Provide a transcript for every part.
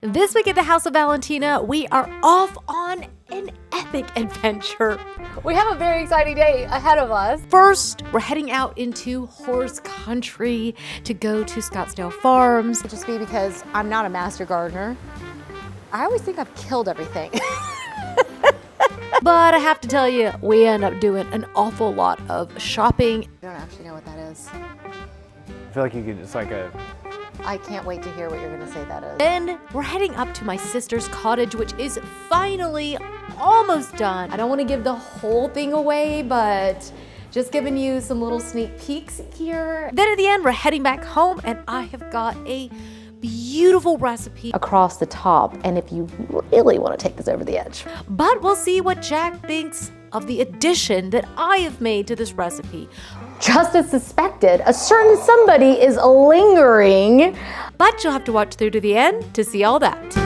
This week at the House of Valentina, we are off on an epic adventure. We have a very exciting day ahead of us. First, we're heading out into horse country to go to Scottsdale Farms. Just be because I'm not a master gardener. I always think I've killed everything. But I have to tell you, we end up doing an awful lot of shopping. I don't actually know what that is. I feel like you could, it's like a... I can't wait to hear what you're gonna say that is. Then we're heading up to my sister's cottage, which is finally almost done. I don't want to give the whole thing away, but just giving you some little sneak peeks here. Then at the end, we're heading back home, and I have got a beautiful recipe Across the top, and if you really want to take this over the edge. But we'll see what Jack thinks of the addition that I have made to this recipe. Just as suspected, a certain somebody is lingering. But you'll have to watch through to the end to see all that.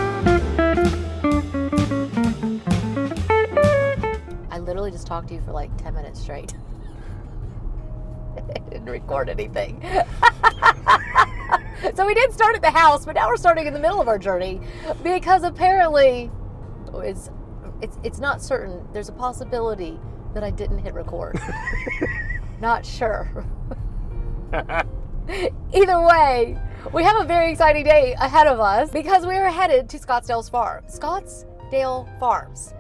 I literally just talked to you for like 10 minutes straight. I didn't record anything. So we did start at the house, but now we're starting in the middle of our journey because apparently it's not certain. There's a possibility that I didn't hit record. Not sure. Either way, we have a very exciting day ahead of us because we are headed to Scottsdale Farms.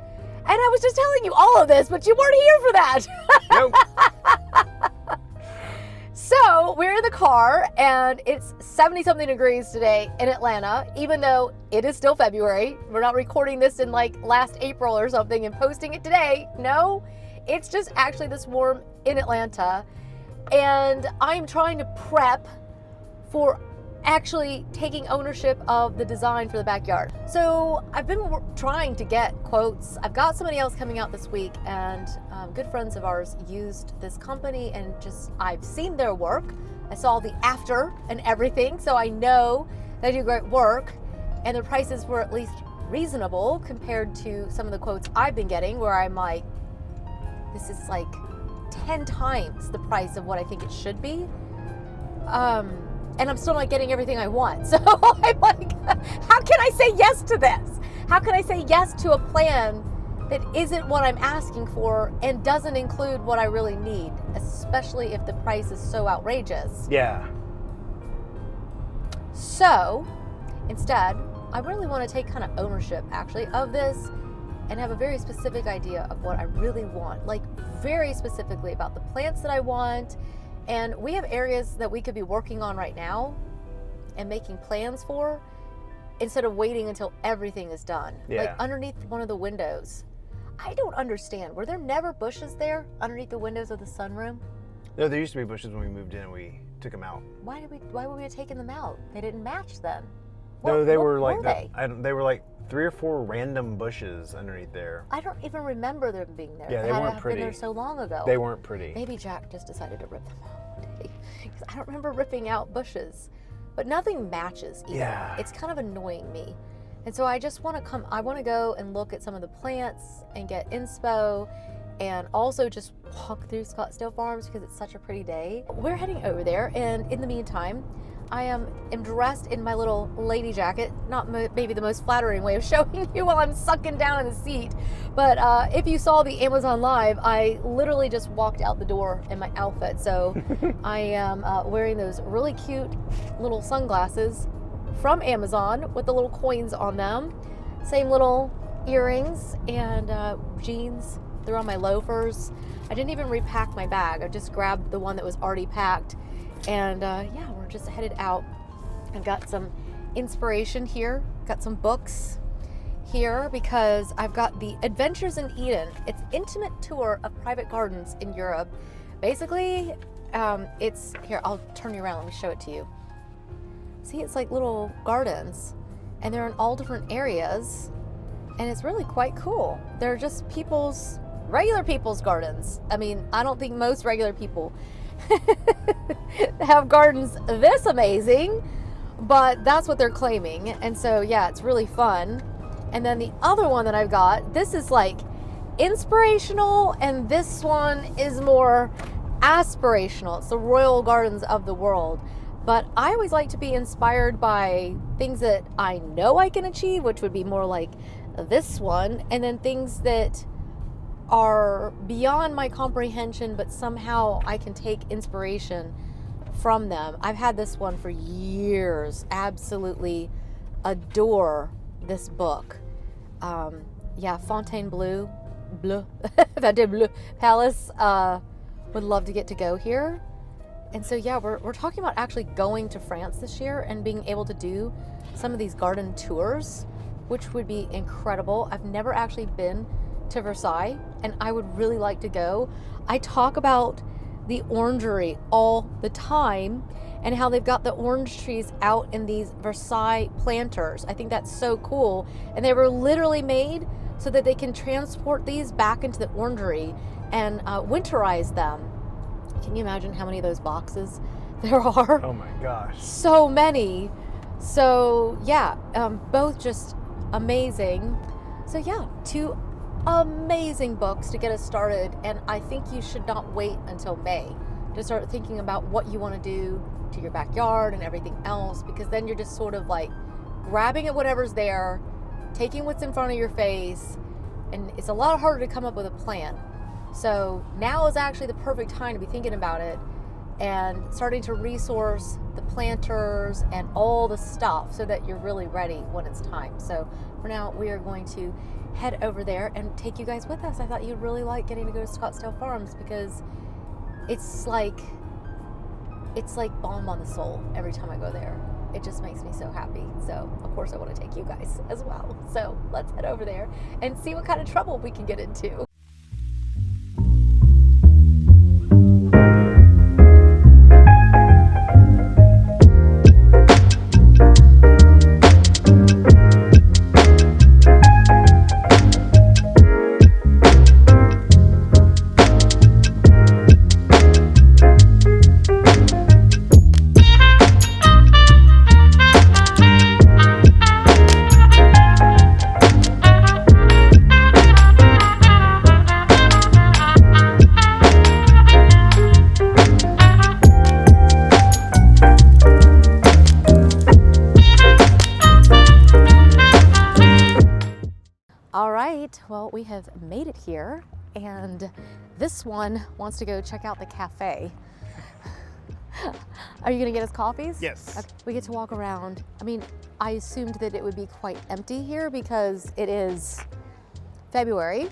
And I was just telling you all of this, but you weren't here for that. Nope. So we're in the car and it's 70-something degrees today in Atlanta, even though it is still February. We're not recording this in like last April or something and posting it today. No, it's just actually this warm in Atlanta. And I'm trying to prep for actually taking ownership of the design for the backyard. So I've been trying to get quotes. I've got somebody else coming out this week, and good friends of ours used this company, and I've seen their work. I saw the after and everything, so I know they do great work, and the prices were at least reasonable compared to some of the quotes I've been getting, where I'm like, this is like 10 times the price of what I think it should be. And I'm still not getting everything I want. So I'm like, how can I say yes to this? How can I say yes to a plan that isn't what I'm asking for and doesn't include what I really need, especially if the price is so outrageous? Yeah. So instead, I really want to take kind of ownership actually of this and have a very specific idea of what I really want, like very specifically about the plants that I want. And we have areas that we could be working on right now and making plans for instead of waiting until everything is done. Yeah. Like underneath one of the windows. I don't understand. Were there never bushes there underneath the windows of the sunroom? No, there used to be bushes when we moved in and we took them out. Why would we have taken them out? They didn't match then. No, they were what like were they were like 3 or 4 random bushes underneath there. I don't even remember them being there. Yeah, they weren't I've pretty. been there so long ago. They weren't pretty. Maybe Jack just decided to rip them out one day. Because I don't remember ripping out bushes. But nothing matches either. Yeah. It's kind of annoying me. And so I just want to go and look at some of the plants and get inspo and also just walk through Scottsdale Farms because it's such a pretty day. We're heading over there, and in the meantime, I am dressed in my little lady jacket, not maybe the most flattering way of showing you while I'm sucking down in the seat, but if you saw the Amazon Live, I literally just walked out the door in my outfit. So I am wearing those really cute little sunglasses from Amazon with the little coins on them, same little earrings and jeans. They're on my loafers. I didn't even repack my bag. I just grabbed the one that was already packed. And yeah, we're just headed out. I've got some inspiration here, got some books here because I've got the Adventures in Eden. It's intimate tour of private gardens in Europe. Basically, it's, here, I'll turn you around, let me show it to you. See, it's like little gardens and they're in all different areas and it's really quite cool. They're just regular people's gardens. I mean, I don't think most regular people have gardens this amazing, but that's what they're claiming. And so yeah, it's really fun. And then the other one that I've got, this is like inspirational and this one is more aspirational. It's the Royal Gardens of the World. But I always like to be inspired by things that I know I can achieve, which would be more like this one, and then things that are beyond my comprehension, but somehow I can take inspiration from them. I've had this one for years. Absolutely adore this book. Yeah, Fontainebleau, Fontainebleau Palace. Would love to get to go here. And so yeah, we're talking about actually going to France this year and being able to do some of these garden tours, which would be incredible. I've never actually been to Versailles, and I would really like to go. I talk about the orangery all the time and how they've got the orange trees out in these Versailles planters. I think that's so cool. And they were literally made so that they can transport these back into the orangery and winterize them. Can you imagine how many of those boxes there are? Oh my gosh. So many. So yeah, both just amazing. So yeah, 2 amazing books to get us started, and I think you should not wait until May to start thinking about what you want to do to your backyard and everything else, because then you're just sort of like grabbing at whatever's there, taking what's in front of your face, and it's a lot harder to come up with a plan. So now is actually the perfect time to be thinking about it and starting to resource the planters and all the stuff so that you're really ready when it's time. So for now, we are going to head over there and take you guys with us. I thought you'd really like getting to go to Scottsdale Farms because it's like balm on the soul every time I go there. It just makes me so happy. So of course I want to take you guys as well. So let's head over there and see what kind of trouble we can get into. All right, well, we have made it here, and this one wants to go check out the cafe. Are you gonna get us coffees? Yes. Okay, we get to walk around. I mean, I assumed that it would be quite empty here because it is February.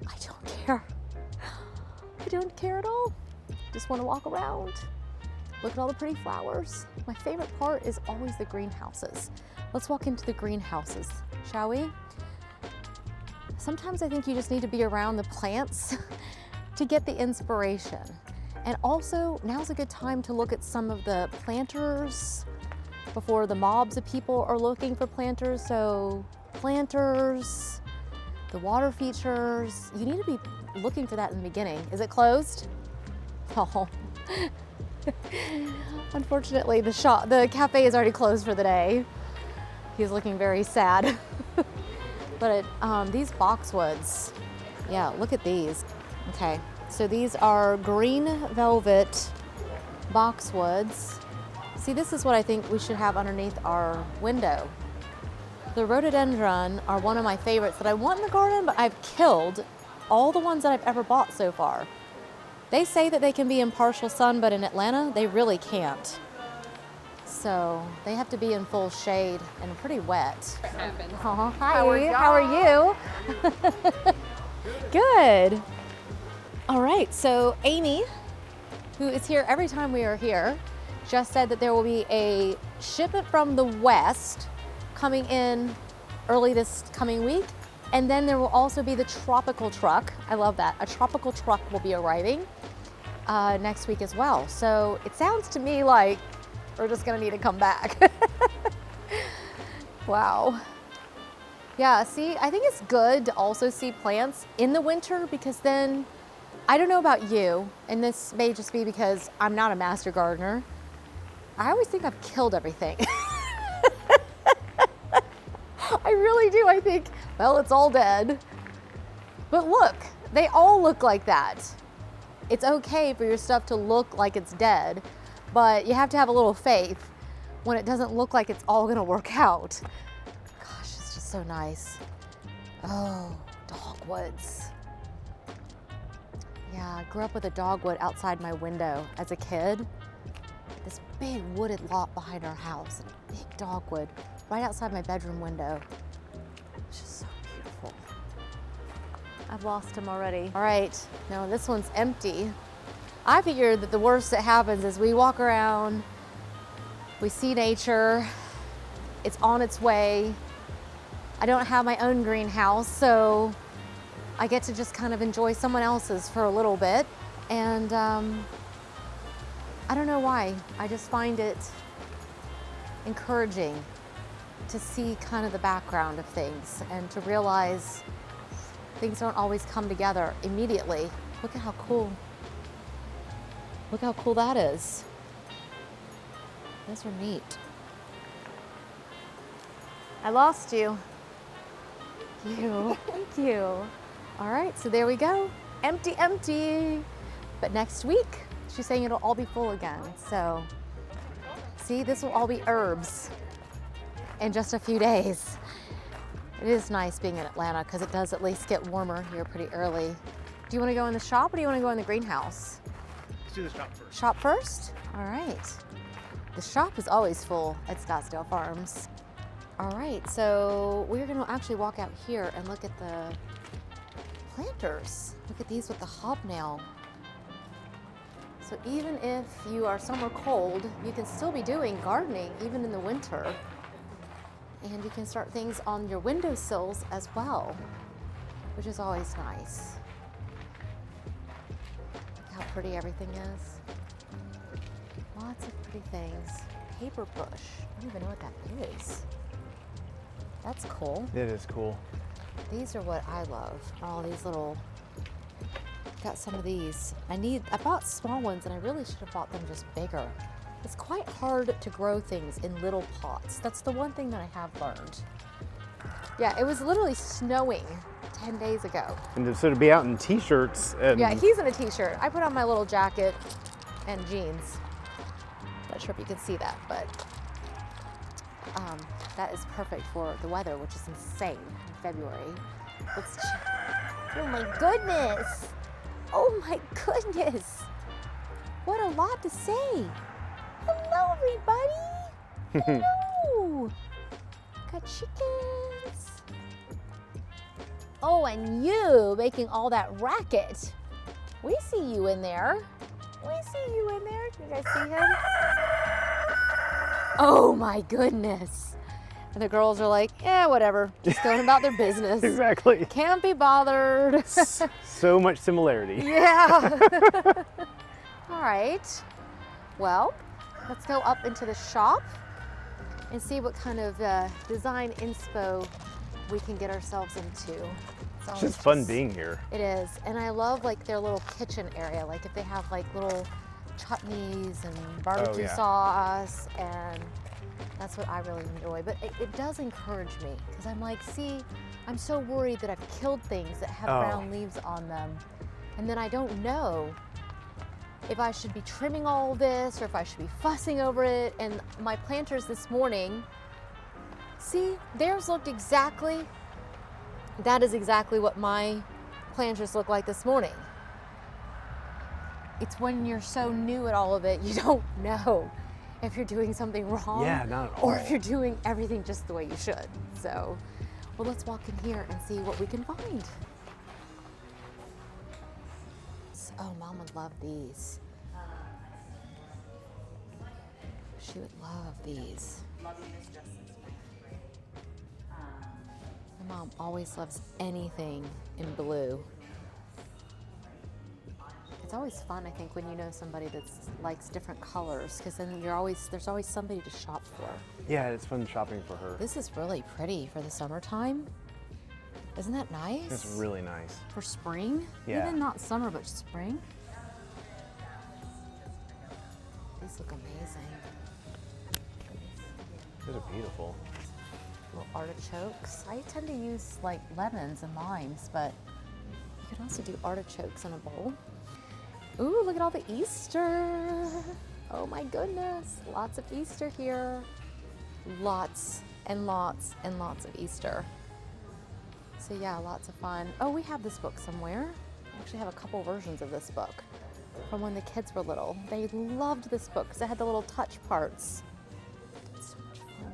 I don't care. I don't care at all. Just want to walk around, look at all the pretty flowers. My favorite part is always the greenhouses. Let's walk into the greenhouses, shall we? Sometimes I think you just need to be around the plants to get the inspiration. And also, now's a good time to look at some of the planters before the mobs of people are looking for planters. So planters, the water features, you need to be looking for that in the beginning. Is it closed? Oh. Unfortunately, the cafe is already closed for the day. He's looking very sad. But these boxwoods, yeah, look at these. Okay, so these are green velvet boxwoods. See, this is what I think we should have underneath our window. The rhododendron are one of my favorites that I want in the garden, but I've killed all the ones that I've ever bought so far. They say that they can be in partial sun, but in Atlanta, they really can't. So they have to be in full shade and pretty wet. Oh, hi, how are you? Good. All right, so Amy, who is here every time we are here, just said that there will be a shipment from the west coming in early this coming week. And then there will also be the tropical truck. I love that. A tropical truck will be arriving next week as well. So it sounds to me like we're just gonna need to come back. Wow. Yeah, see, I think it's good to also see plants in the winter because then, I don't know about you, and this may just be because I'm not a master gardener. I always think I've killed everything. I really do. I think, well, it's all dead. But look, they all look like that. It's okay for your stuff to look like it's dead, but you have to have a little faith when it doesn't look like it's all gonna work out. Gosh, it's just so nice. Oh, dogwoods. Yeah, I grew up with a dogwood outside my window as a kid. This big wooded lot behind our house, and a big dogwood right outside my bedroom window. It's just so beautiful. I've lost him already. All right, now this one's empty. I figured that the worst that happens is we walk around, we see nature, it's on its way. I don't have my own greenhouse, so I get to just kind of enjoy someone else's for a little bit. And I don't know why, I just find it encouraging to see kind of the background of things and to realize things don't always come together immediately. Look at how cool. Look how cool that is. Those are neat. I lost you. Thank you. Thank you. All right, so there we go. Empty, empty. But next week, she's saying it'll all be full again. So, see, this will all be herbs in just a few days. It is nice being in Atlanta because it does at least get warmer here pretty early. Do you want to go in the shop or do you want to go in the greenhouse? Let's do the shop first. Shop first? All right. The shop is always full at Scottsdale Farms. All right, so we're gonna actually walk out here and look at the planters. Look at these with the hobnail. So even if you are somewhere cold, you can still be doing gardening even in the winter. And you can start things on your windowsills as well, which is always nice. Look how pretty everything is. Lots of pretty things. Paper bush. I don't even know what that is. That's cool. It is cool. These are what I love. All these little, got some of these. I bought small ones and I really should have bought them just bigger. It's quite hard to grow things in little pots. That's the one thing that I have learned. Yeah, it was literally snowing 10 days ago. And so to be out in t-shirts and Yeah, he's in a t-shirt. I put on my little jacket and jeans. Not sure if you can see that, but that is perfect for the weather, which is insane in February. Oh my goodness! Oh my goodness! What a lot to say! Hello, everybody! Hello! Got chickens! Oh, and you making all that racket. We see you in there. We see you in there. Can you guys see him? Oh my goodness. And the girls are like, yeah, whatever. Just going about their business. Exactly. Can't be bothered. So much similarity. Yeah. All right. Well, let's go up into the shop and see what kind of design inspo we can get ourselves into. It's just fun being here. It is. And I love like their little kitchen area. Like if they have like little chutneys and barbecue sauce, and that's what I really enjoy. But it does encourage me because I'm like, see, I'm so worried that I've killed things that have brown leaves on them. And then I don't know if I should be trimming all this or if I should be fussing over it. And my planters this morning, see, theirs looked exactly, that is exactly what my planters look like this morning. It's when you're so new at all of it, you don't know if you're doing something wrong. Yeah, not at all. Or if you're doing everything just the way you should. So, well, let's walk in here and see what we can find. Oh, Mom would love these. She would love these. My mom always loves anything in blue. It's always fun, I think, when you know somebody that likes different colors, because then there's always somebody to shop for. Yeah, it's fun shopping for her. This is really pretty for the summertime. Isn't that nice? It's really nice. For spring? Yeah. Even not summer, but spring. These look amazing. Those are beautiful. Little artichokes. I tend to use like lemons and limes, but you could also do artichokes in a bowl. Ooh, look at all the Easter. Oh my goodness, lots of Easter here. Lots and lots and lots of Easter. So yeah, lots of fun. Oh, we have this book somewhere. I actually have a couple versions of this book from when the kids were little. They loved this book because it had the little touch parts. It's so much fun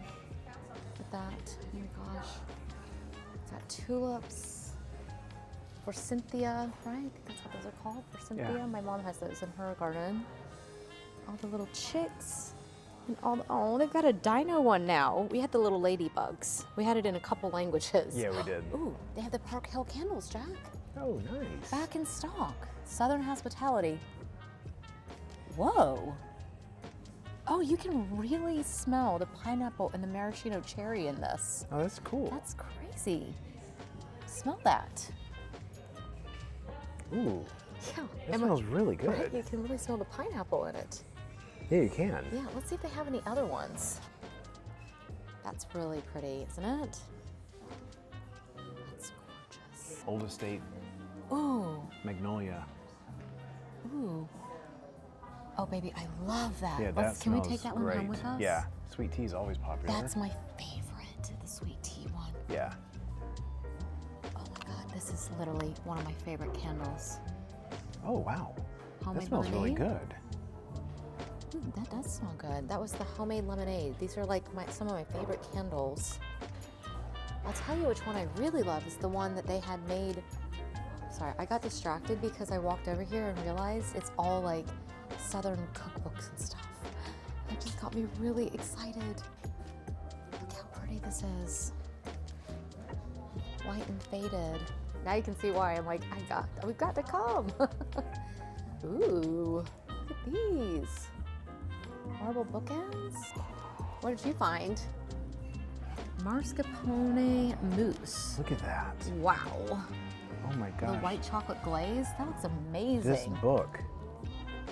with that. Oh my gosh. It's got tulips for Cynthia, right? I think that's what those are called, for Cynthia. Yeah. My mom has those in her garden. All the little chicks. And oh, they've got a dino one now. We had the little ladybugs. We had it in a couple languages. Yeah, we did. Ooh, they have the Park Hill candles, Jack. Oh, nice. Back in stock. Southern hospitality. Whoa. Oh, you can really smell the pineapple and the maraschino cherry in this. Oh, that's cool. That's crazy. Smell that. Ooh, Yeah. that smells really good. Right? You can really smell the pineapple in it. Yeah, you can. Yeah, let's see if they have any other ones. That's really pretty, isn't it? That's gorgeous. Old Estate Ooh, Magnolia. ooh. Oh, baby, I love that. Yeah, Can we smells take that one great. home with us? Yeah, sweet tea is always popular. That's my favorite, the sweet tea one. Yeah. Oh my God, this is literally one of my favorite candles. Oh, wow. Homemade That smells really lemonade. good. Ooh, that does smell good. That was the homemade lemonade. These are like some of my favorite candles. I'll tell you which one I really love is the one that they had made. Sorry, I got distracted because I walked over here and realized it's all like Southern cookbooks and stuff. It just got me really excited. Look how pretty this is. White and faded. Now you can see why I'm like, we've got to come. Ooh, look at these. Marble bookends? What did you find? Mascarpone mousse. Look at that. Wow. Oh my The gosh. white chocolate glaze? That looks amazing. This book.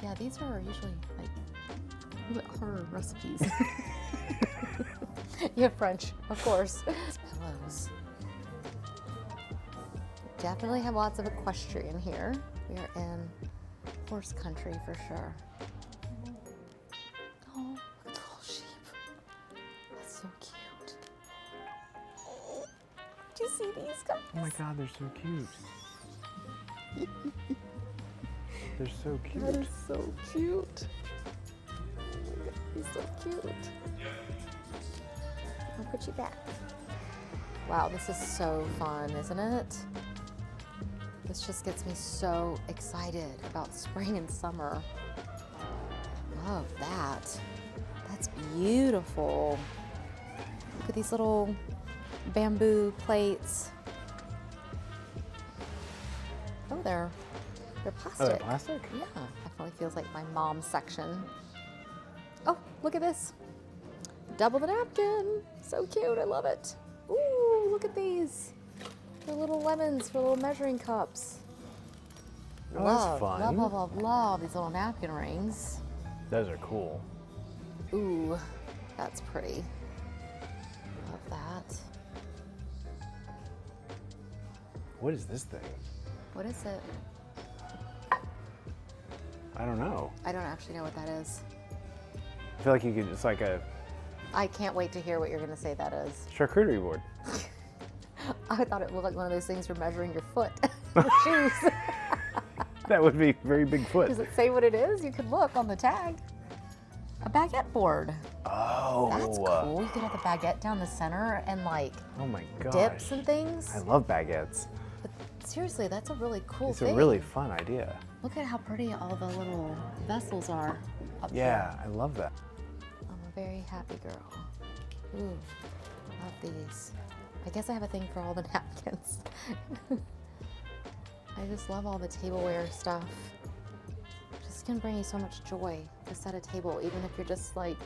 Yeah, these are usually like a little bit harder recipes. Yeah, French, of course. Pillows. Definitely have lots of equestrian here. We are in horse country for sure. Oh, look at the little sheep. That's so cute. Do you see these guys? Oh my god, they're so cute. They're so cute. That is so cute. He's so cute. I'll put you back. Wow, this is so fun, isn't it? This just gets me so excited about spring and summer. Love that. That's beautiful. Look at these little bamboo plates. Oh, they're plastic. Oh, they're plastic? Yeah, definitely feels like my mom's section. Oh, look at this. Double the napkin. So cute, I love it. Ooh, look at these. They're little lemons for little measuring cups. Oh, love, that's fun. Love, love, love, love these little napkin rings. Those are cool. Ooh, that's pretty. Love that. What is this thing? What is it? I don't know. I don't actually know what that is. I feel like you could, it's like a I can't wait to hear what you're gonna say that is. charcuterie board. I thought it looked like one of those things for measuring your foot. Your shoes. That would be very big foot. Does it say what it is? You could look on the tag. A baguette board. Oh. That's cool. You could have the baguette down the center and like Oh my gosh. dips and things. I love baguettes. But seriously, that's a really cool It's thing. a really fun idea. Look at how pretty all the little vessels are up Yeah, there. I love that. I'm a very happy girl. Ooh, love these. I guess I have a thing for all the napkins. I just love all the tableware stuff. Just can bring you so much joy to set a table, even if you're just like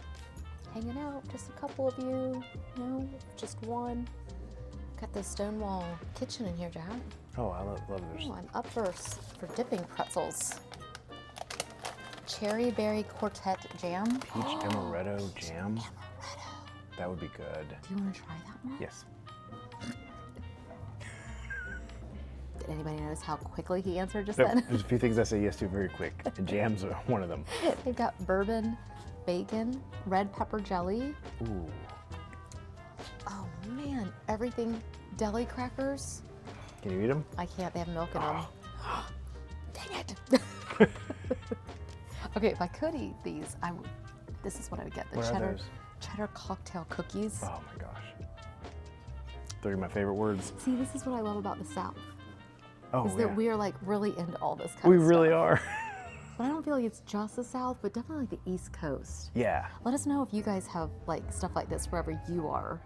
hanging out, just a couple of you, just one. Got the Stonewall kitchen in here, Jack. Oh, I love those. Oh, I'm up for dipping pretzels. Cherry berry quartet jam. Peach amaretto jam. Amaretto. That would be good. Do you want to try that one? Yes. Did anybody notice how quickly he answered just No, then? there's a few things I say yes to very quick, and jams are one of them. They've got bourbon bacon, red pepper jelly. Ooh. Oh man, everything deli crackers. Can you eat them? I can't, they have milk in them. Dang it. Okay, if I could eat these, I would. This is what I would get, the What are those? cheddar cocktail cookies. Oh my gosh. Those are my favorite words. See, this is what I love about the South. Oh, Is yeah. that we are like really into all this kind We of stuff. really are. But I don't feel like it's just the South, but definitely like the East Coast. Yeah. Let us know if you guys have like stuff like this wherever you are.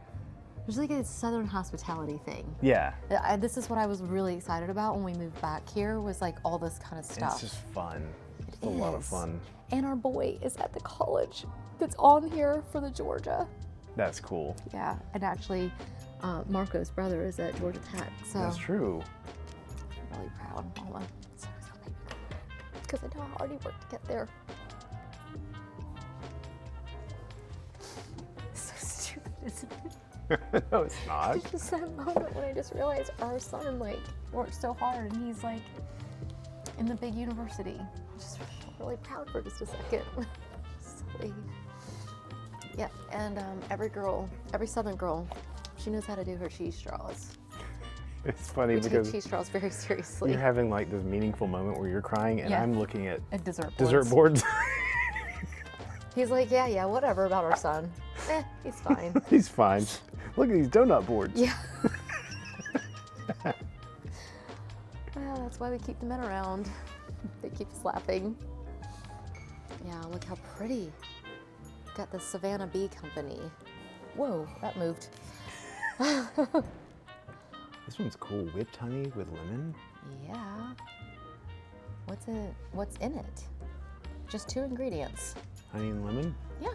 There's like a Southern hospitality thing. Yeah. This is what I was really excited about when we moved back here, was like all this kind of stuff. It's just fun. It's a lot of is. fun. And our boy is at the college that's on here for the Georgia. That's cool. Yeah, and actually Marco's brother is at Georgia Tech, so That's true. I'm really proud. Hold on. Because I know how hard he worked to get there. So stupid, isn't it? No, it's not. It's just that moment when I just realized our son like worked so hard and he's like in the big university. I just felt really proud for just a second. Silly. Yeah, and every Southern girl, she knows how to do her cheese straws. It's funny We take because cheese straws very seriously. you're having like this meaningful moment where you're crying and Yeah. I'm looking at And dessert dessert boards. boards. He's like, yeah, whatever about our son. He's fine. He's fine. Look at these donut boards. Yeah. Well, that's why we keep the men around. They keep us laughing. Yeah, look how pretty. Got the Savannah Bee Company. Whoa, that moved. This one's cool. Whipped honey with lemon. Yeah. What's in it? Just 2 ingredients. Honey and lemon. Yeah.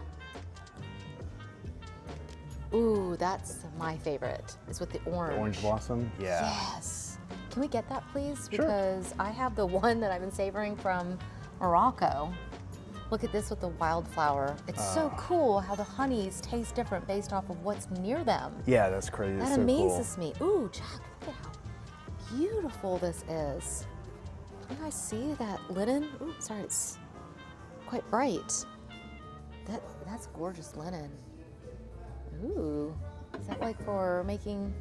Ooh, that's my favorite. It's with the orange. The orange blossom. Yeah. Yes. Can we get that, please? Sure. Because I have the one that I've been savoring from Morocco. Look at this with the wildflower. It's so cool how the honeys taste different based off of what's near them. Yeah, that's crazy. That's That so cool. amazes me. Ooh, Jack, look at how beautiful this is. Can you guys see that linen? Ooh, sorry, it's quite bright. That's gorgeous linen. Ooh, is that like for making,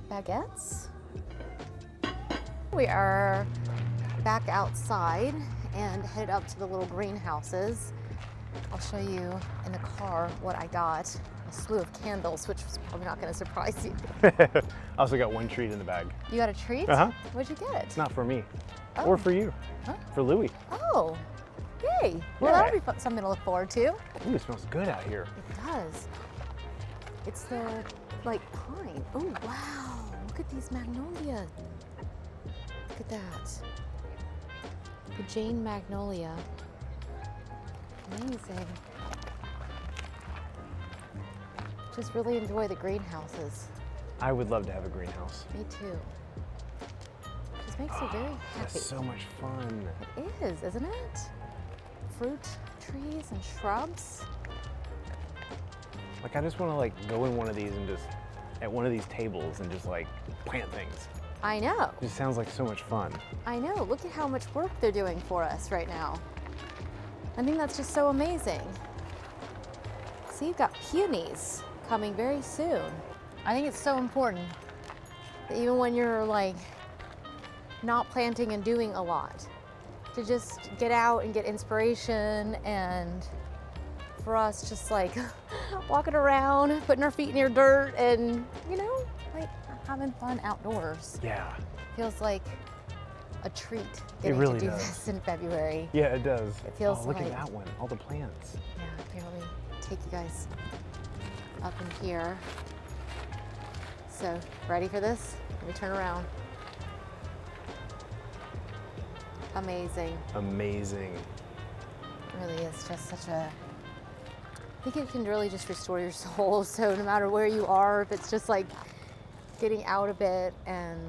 baguettes? We are back outside and headed up to the little greenhouses. I'll show you in the car what I got. A slew of candles, which was probably not gonna surprise you. I also got one treat in the bag. You got a treat? Uh-huh. What'd you get? It's not for me. Oh. Or for you. Huh? For Louie. Oh, yay. Well, Yeah. that'll be something to look forward to. Ooh, it smells good out here. It does. It's the, like, pine. Oh, wow. Look at these magnolia. Look at that. The Jane magnolia. Amazing. Just really enjoy the greenhouses. I would love to have a greenhouse. Me too. Just makes you very happy. That's so much fun. It is, isn't it? Fruit trees and shrubs. Like I just want to like go in one of these and just at one of these tables and just like plant things. I know. It just sounds like so much fun. I know. Look at how much work they're doing for us right now. I think that's just so amazing. See, you've got peonies coming very soon. I think it's so important that even when you're like not planting and doing a lot, to just get out and get inspiration, and for us just like walking around, putting our feet in your dirt and, you know, like having fun outdoors. Yeah. Feels like a treat getting really to do does. this in February. Yeah, it does. It feels look like- at that one. All the plants. Yeah, here, let me take you guys up in here. So, ready for this? Let me turn around. Amazing. Amazing. It really is just such a, I think it can really just restore your soul. So no matter where you are, if it's just like getting out a bit and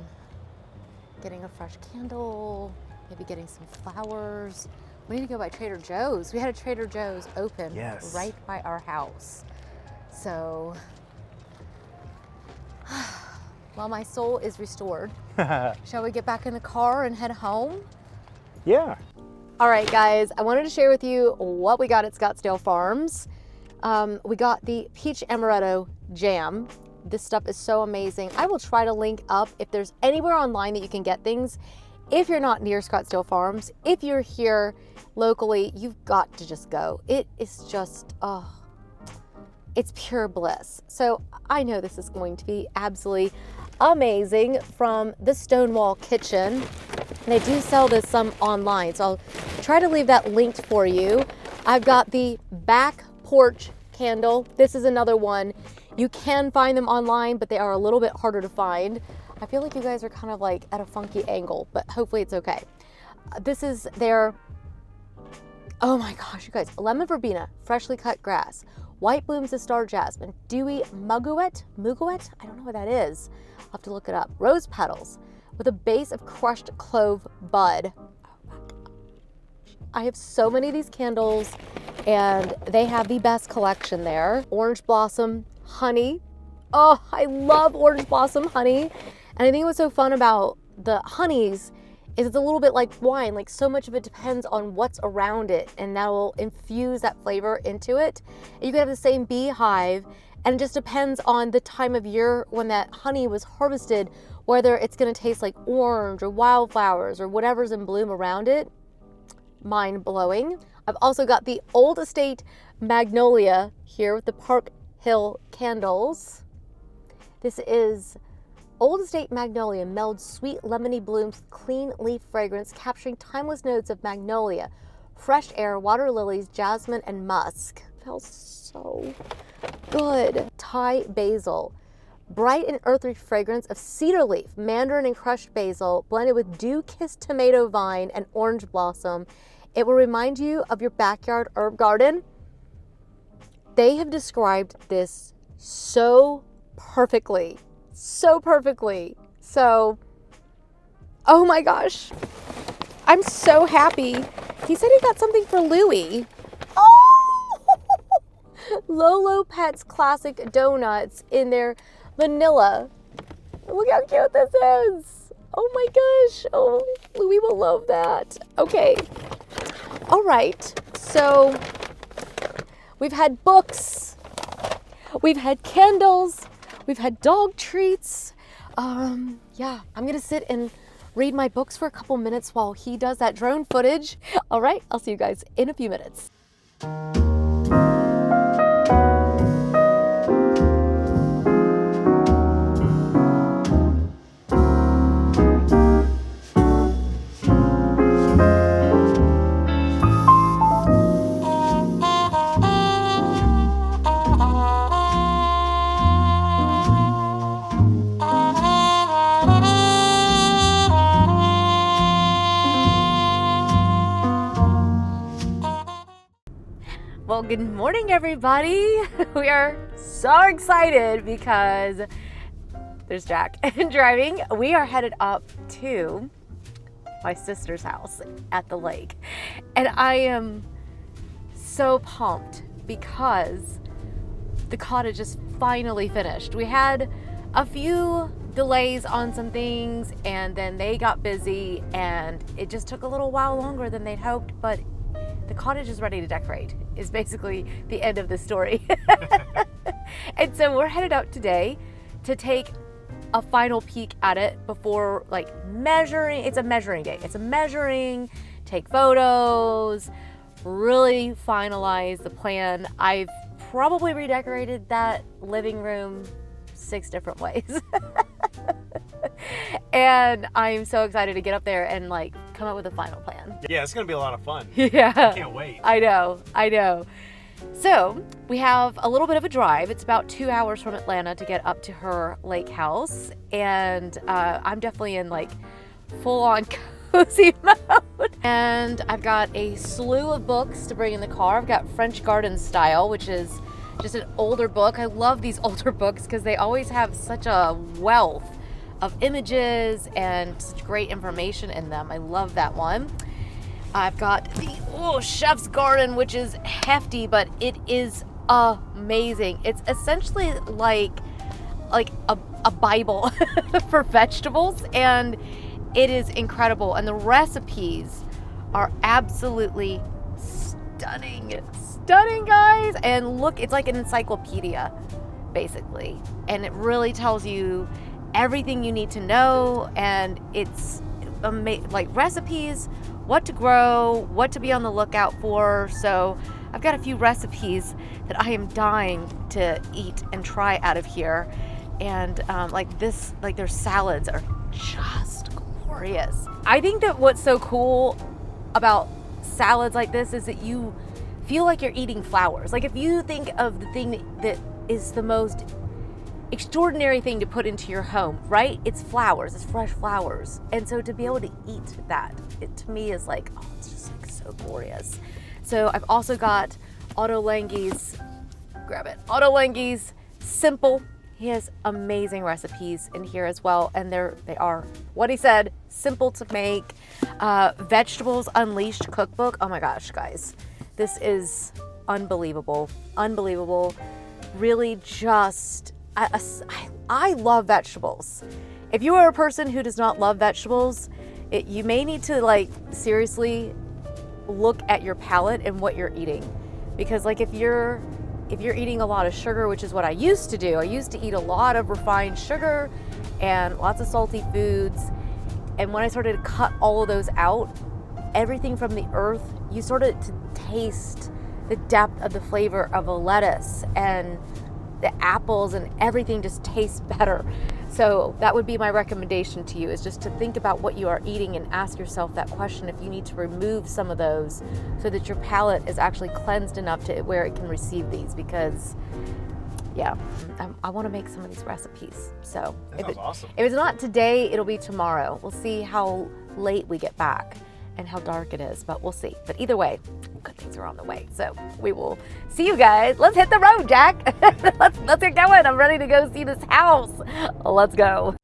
getting a fresh candle, maybe getting some flowers. We need to go by Trader Joe's. We had a Trader Joe's open Yes. right by our house. So, well, my soul is restored. Shall we get back in the car and head home? Yeah. All right, guys, I wanted to share with you what we got at Scottsdale Farms. We got the peach amaretto jam. This stuff is so amazing. I will try to link up if there's anywhere online that you can get things. If you're not near Scottsdale Farms, if you're here locally, you've got to just go. It is just, oh, it's pure bliss. So I know this is going to be absolutely amazing from the Stonewall Kitchen. They do sell this some online, so I'll try to leave that linked for you. I've got the back porch candle. This is another one. You can find them online, but they are a little bit harder to find. I feel like you guys are kind of like at a funky angle, but hopefully it's okay. This is their, oh my gosh, you guys, lemon verbena, freshly cut grass, white blooms of star jasmine, dewy muguet, I don't know what that is. I'll have to look it up. Rose petals with a base of crushed clove bud. Oh my gosh. I have so many of these candles and they have the best collection there. Orange blossom honey. Oh, I love orange blossom honey. And I think what's so fun about the honeys is it's a little bit like wine. Like so much of it depends on what's around it, and that will infuse that flavor into it. You can have the same beehive, and it just depends on the time of year when that honey was harvested, whether it's gonna taste like orange or wildflowers or whatever's in bloom around it. Mind blowing. I've also got the Old Estate Magnolia here with the Park Hill candles. This is Old Estate Magnolia melds sweet lemony blooms with clean leaf fragrance, capturing timeless notes of magnolia, fresh air, water lilies, jasmine, and musk. Smells so good. Thai basil, bright and earthy fragrance of cedar leaf, mandarin, and crushed basil, blended with dew-kissed tomato vine and orange blossom. It will remind you of your backyard herb garden. They have described this so perfectly. So perfectly. So, oh my gosh. I'm so happy. He said he got something for Louie. Oh! Lolo Pets Classic Donuts in their vanilla. Look how cute this is. Oh my gosh. Oh, Louie will love that. Okay. All right. So, we've had books. We've had candles. We've had dog treats. Yeah, I'm gonna sit and read my books for a couple minutes while he does that drone footage. All right, I'll see you guys in a few minutes. Well, good morning, everybody. We are so excited because there's Jack driving. We are headed up to my sister's house at the lake. And I am so pumped because the cottage is finally finished. We had a few delays on some things and then they got busy and it just took a little while longer than they'd hoped, but the cottage is ready to decorate is basically the end of the story. And so we're headed out today to take a final peek at it before like measuring. It's a measuring day. It's a measuring, take photos, really finalize the plan. I've probably redecorated that living room 6 different ways. And I'm so excited to get up there and like come up with a final plan. Yeah, it's gonna be a lot of fun. Yeah. I can't wait. I know. So we have a little bit of a drive. It's about 2 hours from Atlanta to get up to her lake house. And I'm definitely in like full on cozy mode. And I've got a slew of books to bring in the car. I've got French Garden Style, which is just an older book. I love these older books because they always have such a wealth of images and such great information in them. I love that one. I've got the Chef's Garden, which is hefty, but it is amazing. It's essentially like a Bible for vegetables, and it is incredible. And the recipes are absolutely stunning. Stunning, guys. And look, it's like an encyclopedia, basically. And it really tells you everything you need to know. And it's like recipes, what to grow, what to be on the lookout for. So I've got a few recipes that I am dying to eat and try out of here. And like their salads are just glorious. I think that what's so cool about salads like this is that you feel like you're eating flowers. Like if you think of the thing that is the most extraordinary thing to put into your home, right? It's flowers, it's fresh flowers. And so to be able to eat that, it to me is like, oh, it's just like so glorious. So I've also got Otto Lengi's, grab it, Otto Lengi's Simple. He has amazing recipes in here as well. And they are what he said, simple to make. Vegetables Unleashed cookbook. Oh my gosh, guys, this is unbelievable, unbelievable. Really just, I love vegetables. If you are a person who does not love vegetables, you may need to like seriously look at your palate and what you're eating. Because like if you're eating a lot of sugar, which is what I used to do, I used to eat a lot of refined sugar and lots of salty foods. And when I started to cut all of those out, everything from the earth, you started to taste the depth of the flavor of a lettuce, and the apples and everything just tastes better. So that would be my recommendation to you, is just to think about what you are eating and ask yourself that question if you need to remove some of those so that your palate is actually cleansed enough to where it can receive these. Because yeah, I want to make some of these recipes. So that sounds awesome. If it's not today, it'll be tomorrow. We'll see how late we get back and how dark it is, but we'll see. But either way, good things are on the way. So we will see you guys. Let's hit the road, Jack. let's get going. I'm ready to go see this house. Let's go.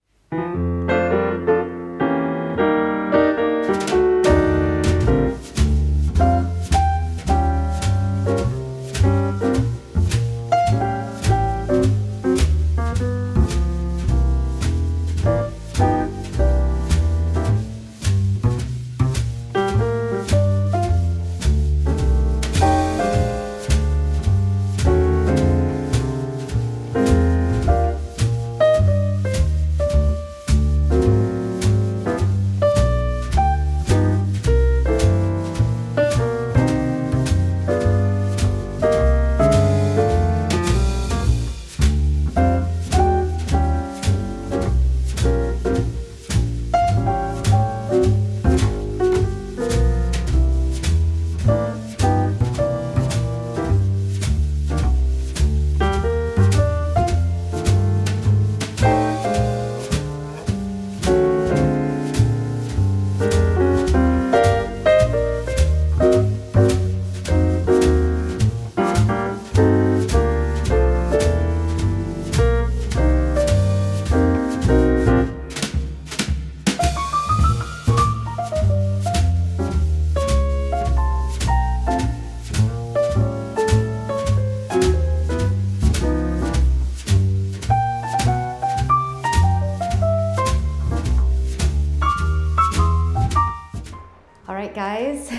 Guys,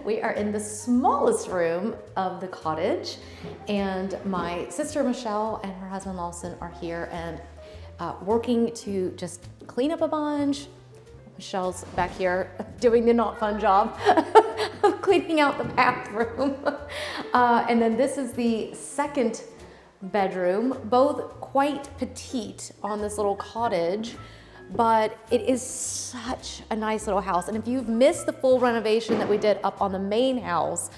we are in the smallest room of the cottage, and my sister Michelle and her husband Lawson are here and working to just clean up a bunch. Michelle's back here doing the not fun job of cleaning out the bathroom. And then this is the second bedroom, both quite petite on this little cottage. But it is such a nice little house. And if you've missed the full renovation that we did up on the main house,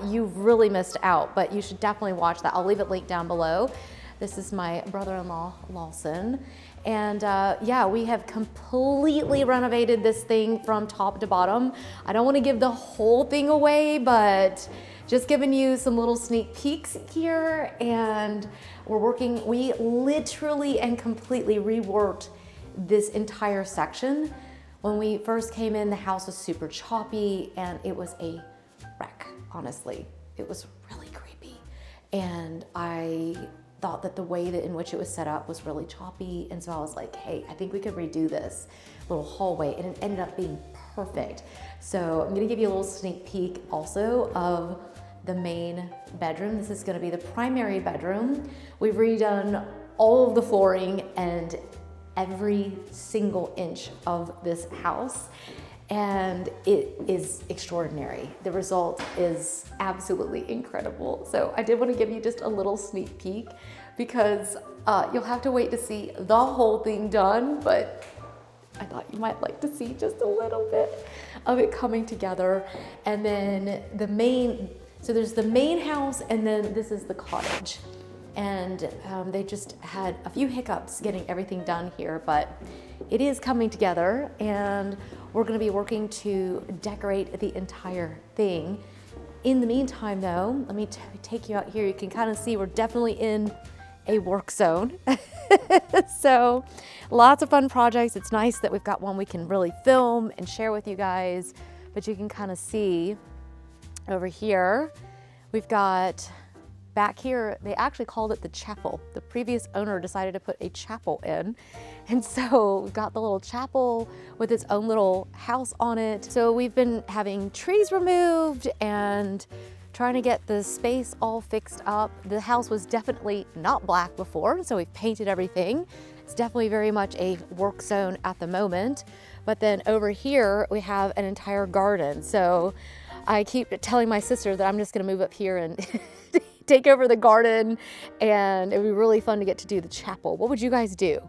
you've really missed out, but you should definitely watch that. I'll leave it linked down below. This is my brother-in-law, Lawson. And yeah, we have completely renovated this thing from top to bottom. I don't want to give the whole thing away, but just giving you some little sneak peeks here. And we literally and completely reworked this entire section. When we first came in, the house was super choppy and it was a wreck, honestly. It was really creepy. And I thought that the way that in which it was set up was really choppy. And so I was like, hey, I think we could redo this little hallway, and it ended up being perfect. So I'm gonna give you a little sneak peek also of the main bedroom. This is gonna be the primary bedroom. We've redone all of the flooring and every single inch of this house, and it is extraordinary. The result is absolutely incredible. So I did want to give you just a little sneak peek, because you'll have to wait to see the whole thing done, but I thought you might like to see just a little bit of it coming together. And then so there's the main house, and then this is the cottage. And they just had a few hiccups getting everything done here, but it is coming together, and we're gonna be working to decorate the entire thing. In the meantime though, let me take you out here. You can kind of see we're definitely in a work zone. So lots of fun projects. It's nice that we've got one we can really film and share with you guys, but you can kind of see over here, we've got back here, they actually called it the chapel. The previous owner decided to put a chapel in. And so we've got the little chapel with its own little house on it. So we've been having trees removed and trying to get the space all fixed up. The house was definitely not black before, so we've painted everything. It's definitely very much a work zone at the moment. But then over here, we have an entire garden. So I keep telling my sister that I'm just gonna move up here and take over the garden, and it would be really fun to get to do the chapel. What would you guys do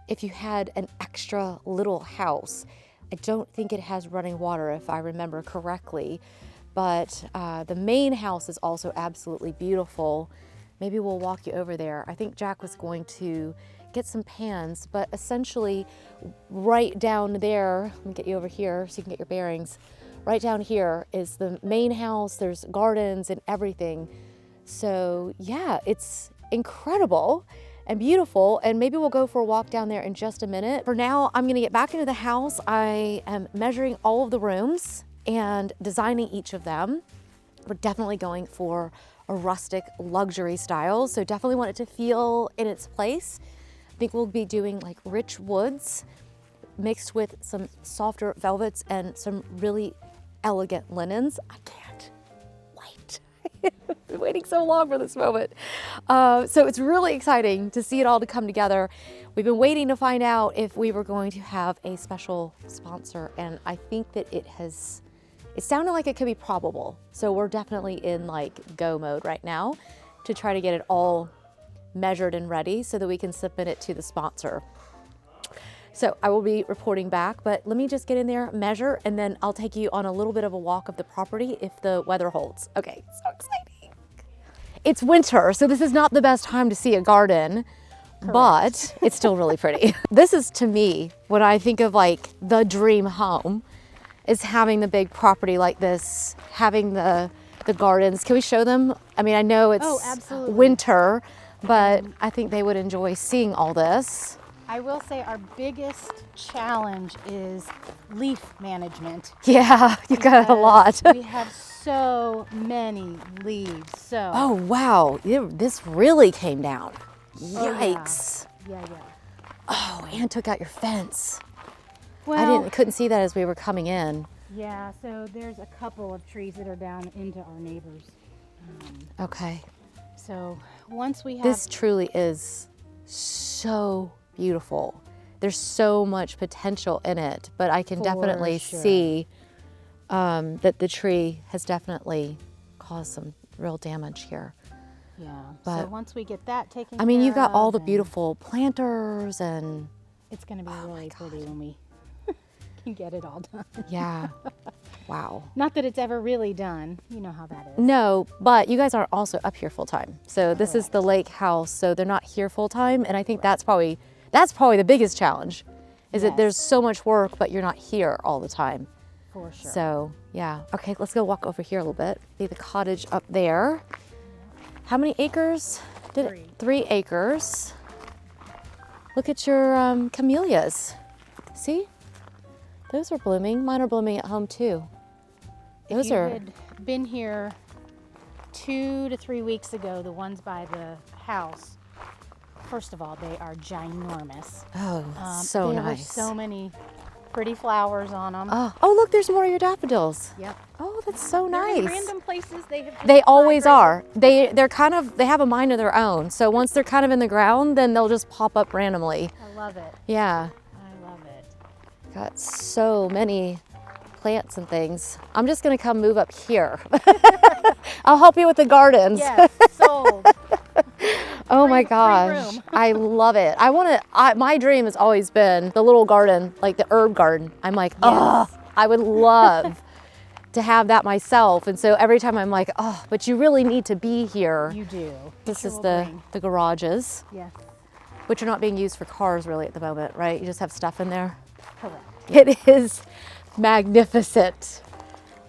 if you had an extra little house? I don't think it has running water if I remember correctly, but the main house is also absolutely beautiful. Maybe we'll walk you over there. I think Jack was going to get some pans, but essentially right down there, let me get you over here so you can get your bearings. Right down here is the main house. There's gardens and everything. So yeah, it's incredible and beautiful, and maybe we'll go for a walk down there in just a minute. For now, I'm gonna get back into the house. I am measuring all of the rooms and designing each of them. We're definitely going for a rustic luxury style, so definitely want it to feel in its place. I think we'll be doing like rich woods mixed with some softer velvets and some really elegant linens. I can't wait. I've been waiting so long for this moment. So it's really exciting to see it all to come together. We've been waiting to find out if we were going to have a special sponsor, and I think that it sounded like it could be probable. So we're definitely in like go mode right now to try to get it all measured and ready so that we can submit it to the sponsor. So I will be reporting back, but let me just get in there, measure, and then I'll take you on a little bit of a walk of the property if the weather holds. Okay, so exciting. It's winter, so this is not the best time to see a garden, but it's still really pretty. This is, to me, when I think of like the dream home, is having the big property like this, having the gardens. Can we show them? I mean, I know it's winter, but I think they would enjoy seeing all this. I will say our biggest challenge is leaf management. Yeah, you got a lot. We have so many leaves, so. Oh, wow, this really came down. Yikes. Yeah. Oh, and took out your fence. Well, I couldn't see that as we were coming in. yeah, so there's a couple of trees that are down into our neighbors. Okay. So once we have. This truly is so beautiful. There's so much potential in it, but I can definitely see that the tree has definitely caused some real damage here. Yeah, But so once we get that taken I mean, care you've got all of, the and beautiful planters and it's gonna be really pretty when we can get it all done. yeah, wow. Not that it's ever really done, you know how that is. No, but you guys are also up here full time. So this is the lake house, so they're not here full time, and I think that's probably the biggest challenge, is that there's so much work, but you're not here all the time. For sure. So yeah, okay, let's go walk over here a little bit. See the cottage up there. How many acres? 3 acres. Look at your camellias. See? Those are blooming. Mine are blooming at home too. If you had been here 2 to 3 weeks ago, the ones by the house First of all, they are ginormous. Oh, so there nice. were so many pretty flowers on them. Oh, look, there's more of your daffodils. Yep. Oh, that's so They're in nice. random places. They have They always migrated. are. They have a mind of their own. So once they're kind of in the ground, then they'll just pop up randomly. I love it. Yeah. I love it. Got so many plants and things. I'm just gonna come move up here. I'll help you with the gardens. Yes, sold. Oh my free gosh, room. I love it. My dream has always been the little garden, like the herb garden. I'm like, oh, I would love to have that myself. And so every time I'm like, oh, but you really need to be here. You do. This is Sure the will garages, bring. Yes, which are not being used for cars really at the moment, right? You just have stuff in there. correct. It is magnificent.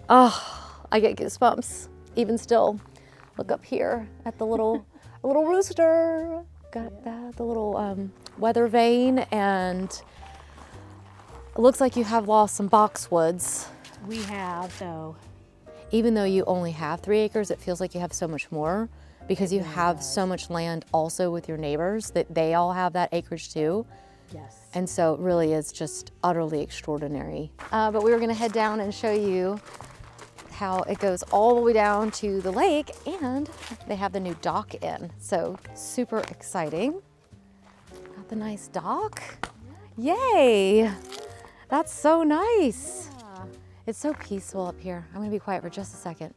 Oh, I get goosebumps even still. Look up here at the little rooster. Got that, the little weather vane, and it looks like you have lost some boxwoods. We have, though. Even though you only have 3 acres, it feels like you have so much more because you have so much land also with your neighbors that they all have that acreage too. Yes. And so it really is just utterly extraordinary. But we were gonna head down and show you how it goes all the way down to the lake, and they have the new dock in. So super exciting. Got the nice dock. Yay! That's so nice. It's so peaceful up here. I'm gonna be quiet for just a second.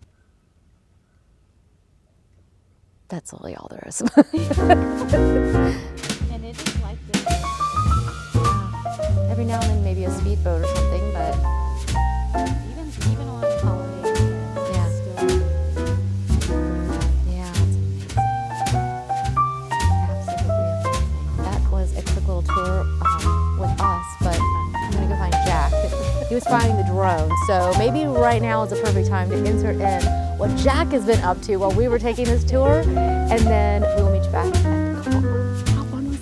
That's really all there is. And it is like this. Every now and then maybe a speedboat or something, but Even on holidays. Yeah. Still, yeah, it's amazing. Absolutely amazing. That was a quick little tour with us, but I'm gonna go find Jack. He was flying the drone, so maybe right now is a perfect time to insert in what Jack has been up to while we were taking this tour, and then we will meet you back at the car. How fun was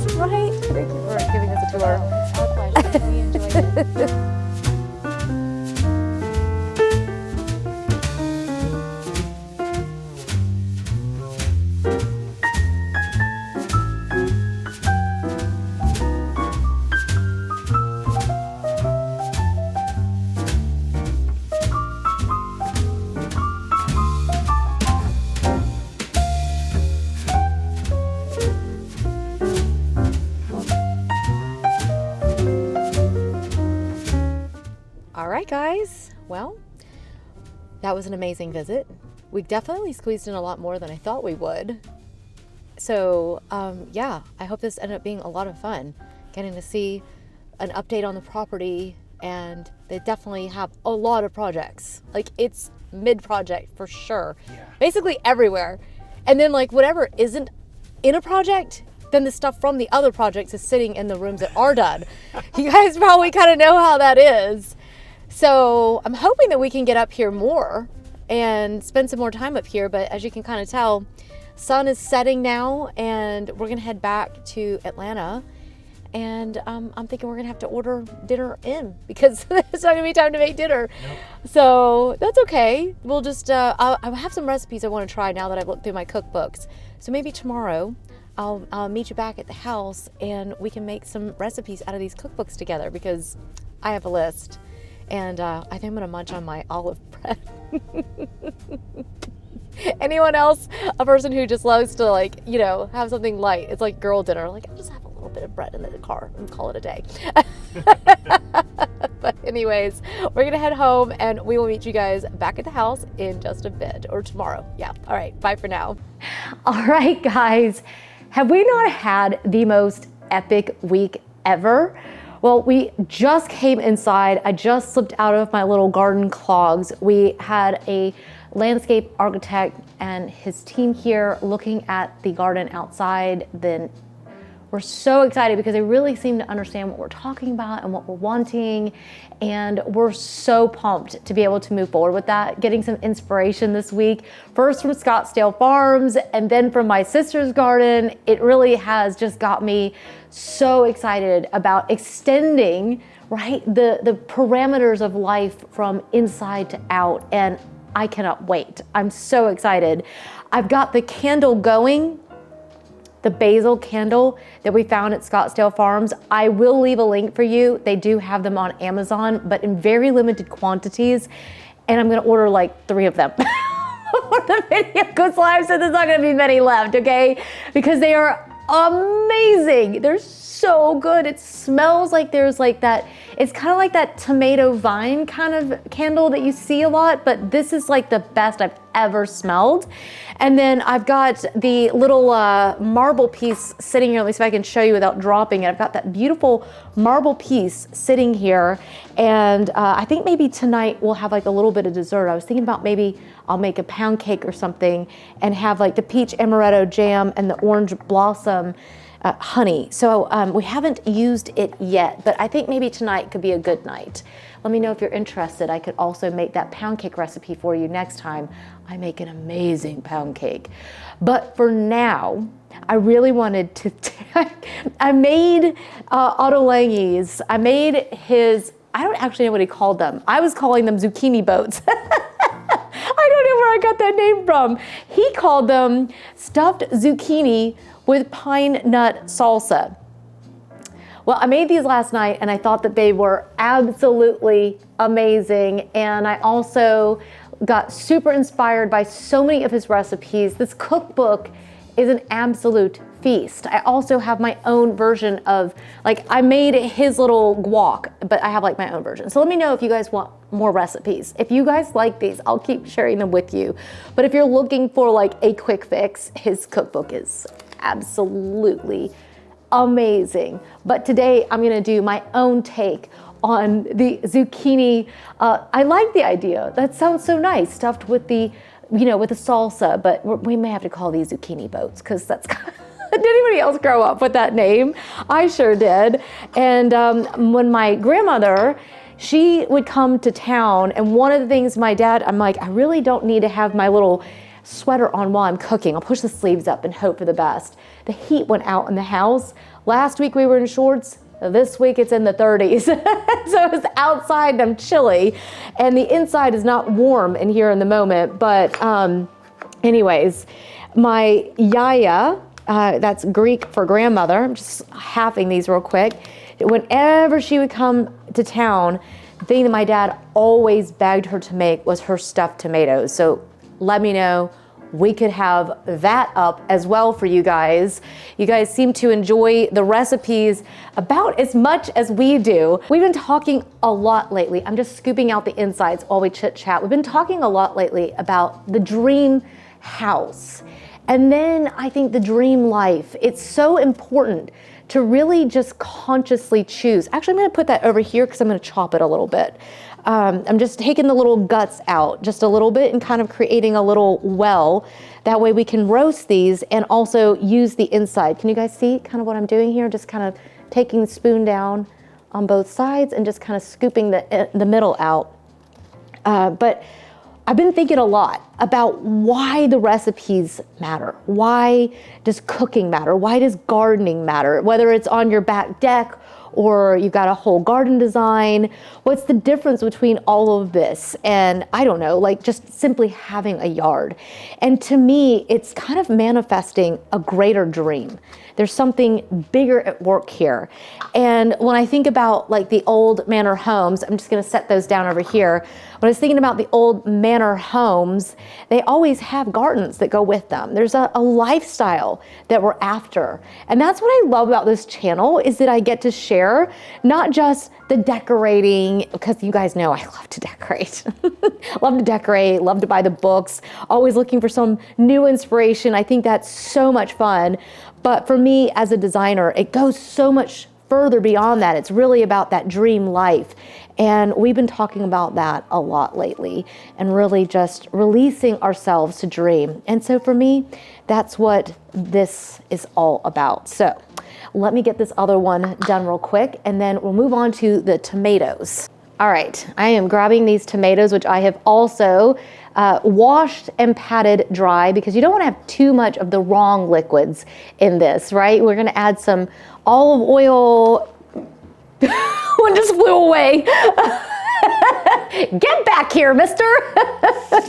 this, right? Thank you for giving us a tour. our pleasure. We enjoyed it. All right, guys. Well, that was an amazing visit. We definitely squeezed in a lot more than I thought we would. So, yeah, I hope this ended up being a lot of fun, getting to see an update on the property, and they definitely have a lot of projects. Like, it's mid-project for sure. Yeah. Basically everywhere. And then, like, whatever isn't in a project, then the stuff from the other projects is sitting in the rooms that are done. You guys probably kind of know how that is. So I'm hoping that we can get up here more and spend some more time up here. But as you can kind of tell, sun is setting now, and we're gonna head back to Atlanta. And I'm thinking we're gonna have to order dinner in because it's not gonna be time to make dinner. Nope. So that's okay. We'll just, I have some recipes I wanna try now that I've looked through my cookbooks. So maybe tomorrow I'll meet you back at the house and we can make some recipes out of these cookbooks together because I have a list. And I think I'm gonna munch on my olive bread. Anyone else, a person who just loves to, like, you know, have something light. It's like girl dinner. Like, I'll just have a little bit of bread in the car and call it a day. But anyways, we're gonna head home and we will meet you guys back at the house in just a bit, or tomorrow. Yeah, all right, bye for now. All right, guys, have we not had the most epic week ever? Well, we just came inside. I just slipped out of my little garden clogs. We had a landscape architect and his team here looking at the garden outside. Then we're so excited because they really seem to understand what we're talking about and what we're wanting. And we're so pumped to be able to move forward with that, getting some inspiration this week. First from Scottsdale Farms and then from my sister's garden. It really has just got me so excited about extending, right, the parameters of life from inside to out. And I cannot wait. I'm so excited. I've got the candle going the basil candle that we found at Scottsdale Farms. I will leave a link for you. They do have them on Amazon, but in very limited quantities. And I'm gonna order like 3 of them before the video goes live, so there's not gonna be many left, okay? Because they are amazing. They're so good. It smells like there's like that, it's kind of like that tomato vine kind of candle that you see a lot, but this is like the best I've ever smelled. And then I've got the little marble piece sitting here. Let me see if I can show you without dropping it. I've got that beautiful marble piece sitting here. And I think maybe tonight we'll have like a little bit of dessert. I was thinking about maybe I'll make a pound cake or something and have like the peach amaretto jam and the orange blossom honey. So we haven't used it yet, but I think maybe tonight could be a good night. Let me know if you're interested. I could also make that pound cake recipe for you next time. I make an amazing pound cake. But for now, I really wanted to, I made Otto Lange's, I made his, I don't actually know what he called them. I was calling them zucchini boats. I don't know where I got that name from. He called them stuffed zucchini with pine nut salsa. Well, I made these last night and I thought that they were absolutely amazing. And I also got super inspired by so many of his recipes. This cookbook is an absolute feast. I also have my own version of, like, I made his little guac, but I have like my own version. So let me know if you guys want more recipes. If you guys like these, I'll keep sharing them with you. But if you're looking for like a quick fix, his cookbook is absolutely amazing. But today I'm gonna do my own take on the zucchini. I like the idea. That sounds so nice, stuffed with the, you know, with the salsa, but we may have to call these zucchini boats because that's kind of, did anybody else grow up with that name? I sure did. And when my grandmother, she would come to town, and one of the things my dad, I'm like, I really don't need to have my little sweater on while I'm cooking. I'll push the sleeves up and hope for the best. The heat went out in the house. Last week we were in shorts. This week it's in the 30s. So it's outside and I'm chilly, and the inside is not warm in here in the moment. But anyways, my yaya, that's Greek for grandmother. I'm just halving these real quick. Whenever she would come to town, the thing that my dad always begged her to make was her stuffed tomatoes. So let me know. We could have that up as well for you guys. You guys seem to enjoy the recipes about as much as we do. We've been talking a lot lately. I'm just scooping out the insides while we chit chat. We've been talking a lot lately about the dream house. And then I think the dream life. It's so important to really just consciously choose. Actually, I'm gonna put that over here because I'm gonna chop it a little bit. I'm just taking the little guts out just a little bit and kind of creating a little well. That way we can roast these and also use the inside. Can you guys see kind of what I'm doing here? Just kind of taking the spoon down on both sides and just kind of scooping the middle out. But I've been thinking a lot about why the recipes matter. Why does cooking matter? Why does gardening matter? Whether it's on your back deck or you've got a whole garden design, what's the difference between all of this? And I don't know, like just simply having a yard. And to me, it's kind of manifesting a greater dream. There's something bigger at work here. And when I think about like the old manor homes, I'm just gonna set those down over here. When I was thinking about the old manor homes, they always have gardens that go with them. There's a lifestyle that we're after. And that's what I love about this channel, is that I get to share not just the decorating, because you guys know I love to decorate. Love to decorate, love to buy the books, always looking for some new inspiration. I think that's so much fun. But for me as a designer, it goes so much further beyond that. It's really about that dream life. And we've been talking about that a lot lately and really just releasing ourselves to dream. And so for me, that's what this is all about. So let me get this other one done real quick and then we'll move on to the tomatoes. All right, I am grabbing these tomatoes, which I have also washed and patted dry because you don't want to have too much of the wrong liquids in this, right? We're gonna add some olive oil. One just flew away. Get back here, mister.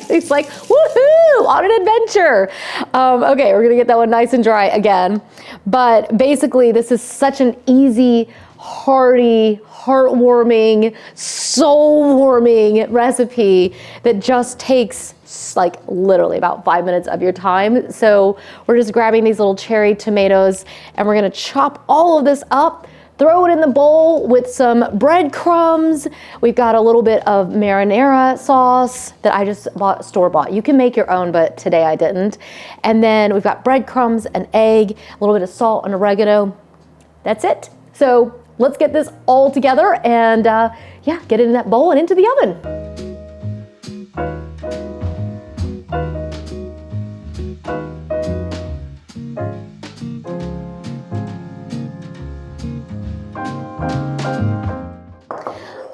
He's like, woohoo, on an adventure. Okay, we're gonna get that one nice and dry again. But basically, this is such an easy, hearty, heartwarming, soul-warming recipe that just takes like literally about 5 minutes of your time. So we're just grabbing these little cherry tomatoes and we're gonna chop all of this up, throw it in the bowl with some breadcrumbs. We've got a little bit of marinara sauce that I just bought store-bought. You can make your own, but today I didn't. And then we've got breadcrumbs, an egg, a little bit of salt and oregano. That's it. So let's get this all together and yeah, get it in that bowl and into the oven.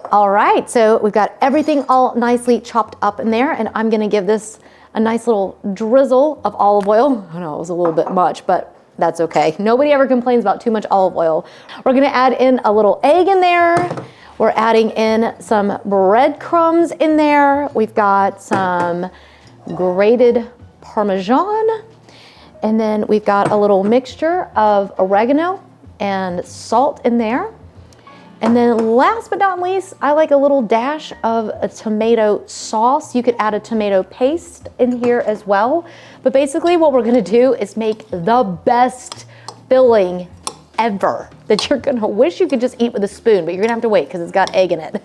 All right, so we've got everything all nicely chopped up in there, and I'm gonna give this a nice little drizzle of olive oil. I know it was a little bit much, but that's okay. Nobody ever complains about too much olive oil. We're gonna add in a little egg in there. We're adding in some breadcrumbs in there. We've got some grated Parmesan, and then we've got a little mixture of oregano and salt in there. And then last but not least, I like a little dash of a tomato sauce. You could add a tomato paste in here as well. But basically what we're gonna do is make the best filling ever that you're gonna wish you could just eat with a spoon, but you're gonna have to wait because it's got egg in it.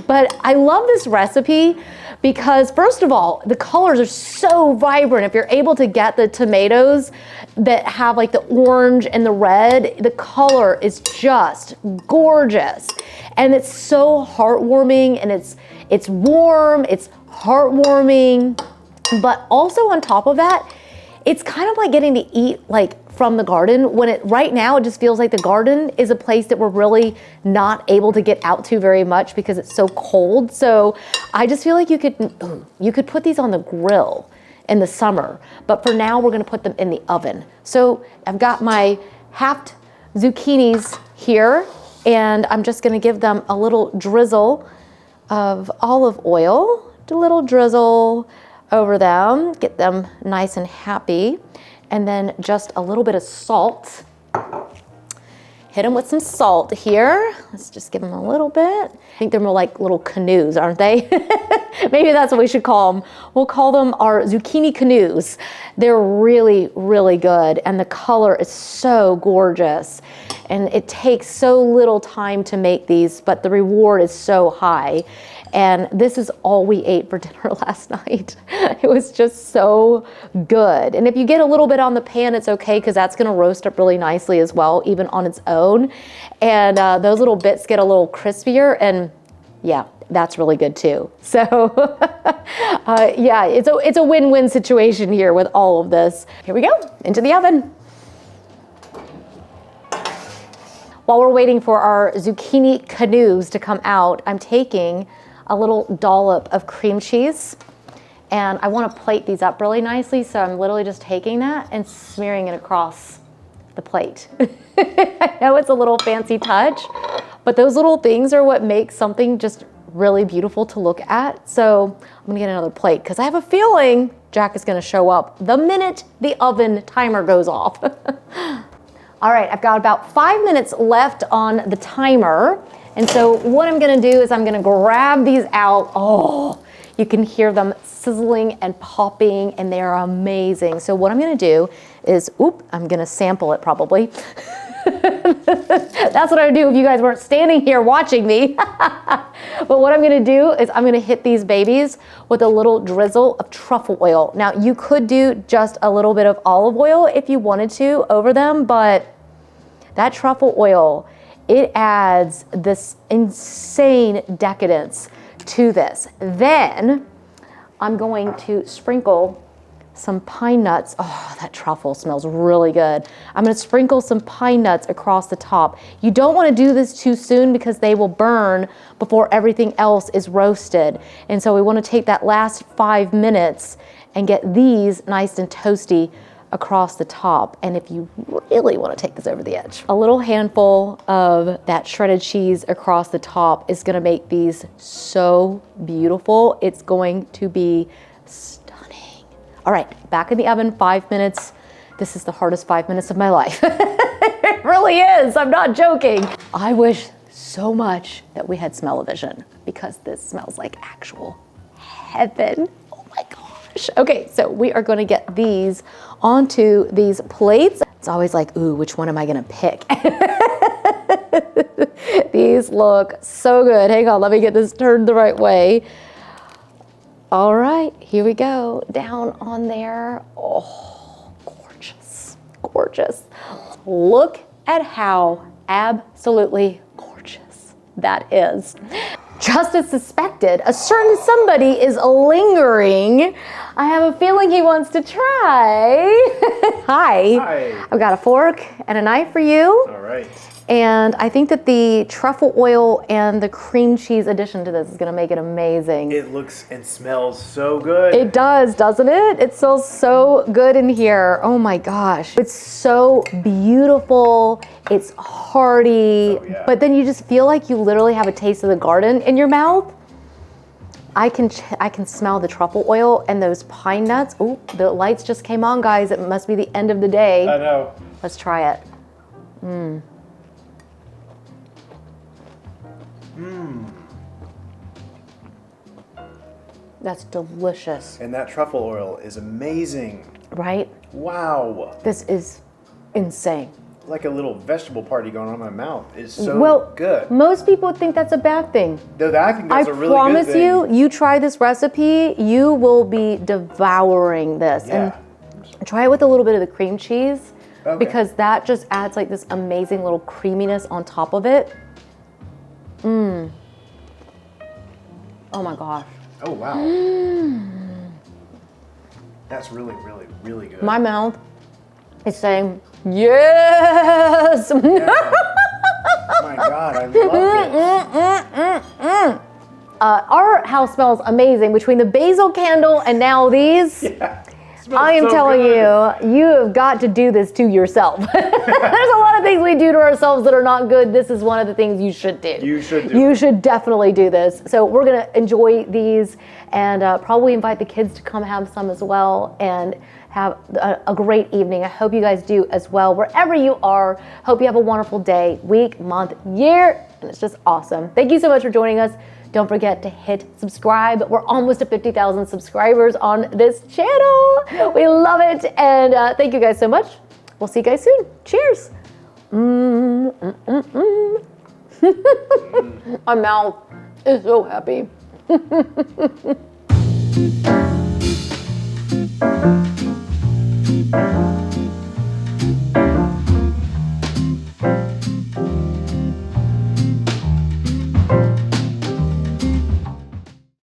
But I love this recipe because first of all, the colors are so vibrant. If you're able to get the tomatoes that have like the orange and the red, the color is just gorgeous. And it's so heartwarming and it's warm, it's heartwarming. But also on top of that, it's kind of like getting to eat like from the garden when right now it just feels like the garden is a place that we're really not able to get out to very much because it's so cold. So I just feel like you could put these on the grill in the summer, but for now we're gonna put them in the oven. So I've got my halved zucchinis here and I'm just gonna give them a little drizzle of olive oil, a little drizzle over them, get them nice and happy. And then just a little bit of salt. Hit them with some salt here. Let's just give them a little bit. I think they're more like little canoes, aren't they? Maybe that's what we should call them. We'll call them our zucchini canoes. They're really, really good. And the color is so gorgeous. And it takes so little time to make these, but the reward is so high. And this is all we ate for dinner last night. It was just so good. And if you get a little bit on the pan, it's okay because that's gonna roast up really nicely as well, even on its own. And those little bits get a little crispier and yeah, that's really good too. So yeah, it's a win-win situation here with all of this. Here we go, into the oven. While we're waiting for our zucchini canoes to come out, I'm taking a little dollop of cream cheese and I want to plate these up really nicely, so I'm literally just taking that and smearing it across the plate. I know it's a little fancy touch, but those little things are what make something just really beautiful to look at. So I'm gonna get another plate because I have a feeling Jack is gonna show up the minute the oven timer goes off. All right, I've got about 5 minutes left on the timer. And so what I'm gonna do is I'm gonna grab these out. Oh, you can hear them sizzling and popping and they are amazing. So what I'm gonna do is, I'm gonna sample it probably. That's what I would do if you guys weren't standing here watching me. But what I'm gonna do is I'm gonna hit these babies with a little drizzle of truffle oil. Now you could do just a little bit of olive oil if you wanted to over them, but that truffle oil, it adds this insane decadence to this. Then I'm going to sprinkle some pine nuts. Oh, that truffle smells really good. I'm gonna sprinkle some pine nuts across the top. You don't wanna do this too soon because they will burn before everything else is roasted. And so we wanna take that last 5 minutes and get these nice and toasty across the top. And if you really want to take this over the edge, a little handful of that shredded cheese across the top is gonna make these so beautiful. It's going to be stunning. All right, back in the oven, 5 minutes. This is the hardest 5 minutes of my life. It really is, I'm not joking. I wish so much that we had smell-o-vision because this smells like actual heaven. Oh my gosh. Okay, so we are gonna get these onto these plates. It's always like, ooh, which one am I gonna pick? These look so good. Hang on, let me get this turned the right way. All right, here we go. Down on there. Oh, gorgeous, gorgeous. Look at how absolutely gorgeous that is. Just as suspected, a certain somebody is lingering. I have a feeling he wants to try. Hi. Hi. I've got a fork and a knife for you. All right. And I think that the truffle oil and the cream cheese addition to this is gonna make it amazing. It looks and smells so good. It does, doesn't it? It smells so good in here. Oh my gosh. It's so beautiful. It's hearty, Oh, yeah. but then you just feel like you literally have a taste of the garden in your mouth. I can smell the truffle oil and those pine nuts. Oh, the lights just came on, guys. It must be the end of the day. I know. Let's try it. Mmm. That's delicious, And that truffle oil is amazing. right? Wow. This is insane. Like a little vegetable party going on in my mouth. It's so Well, good. most people think that's a bad thing. Though I think that's I a really promise good thing. you try this recipe, you will be devouring this. Yeah. And try it with a little bit of the cream cheese Okay. because that just adds like this amazing little creaminess on top of it. Mmm. Oh my gosh. Oh, wow. That's really, really, really good. My mouth is saying, yes! Yeah. My God, I love it. Our house smells amazing between the basil candle and now these. Yeah. I am so telling good. you, you have got to do this to yourself. There's a lot of things we do to ourselves that are not good. This is one of the things you should do. You should do You it. should definitely do this. So we're gonna enjoy these and probably invite the kids to come have some as well and have a great evening. I hope you guys do as well. Wherever you are, hope you have a wonderful day, week, month, year, and it's just awesome. Thank you so much for joining us. Don't forget to hit subscribe. We're almost at 50,000 subscribers on this channel. We love it. And thank you guys so much. We'll see you guys soon. Cheers. My mouth is so happy.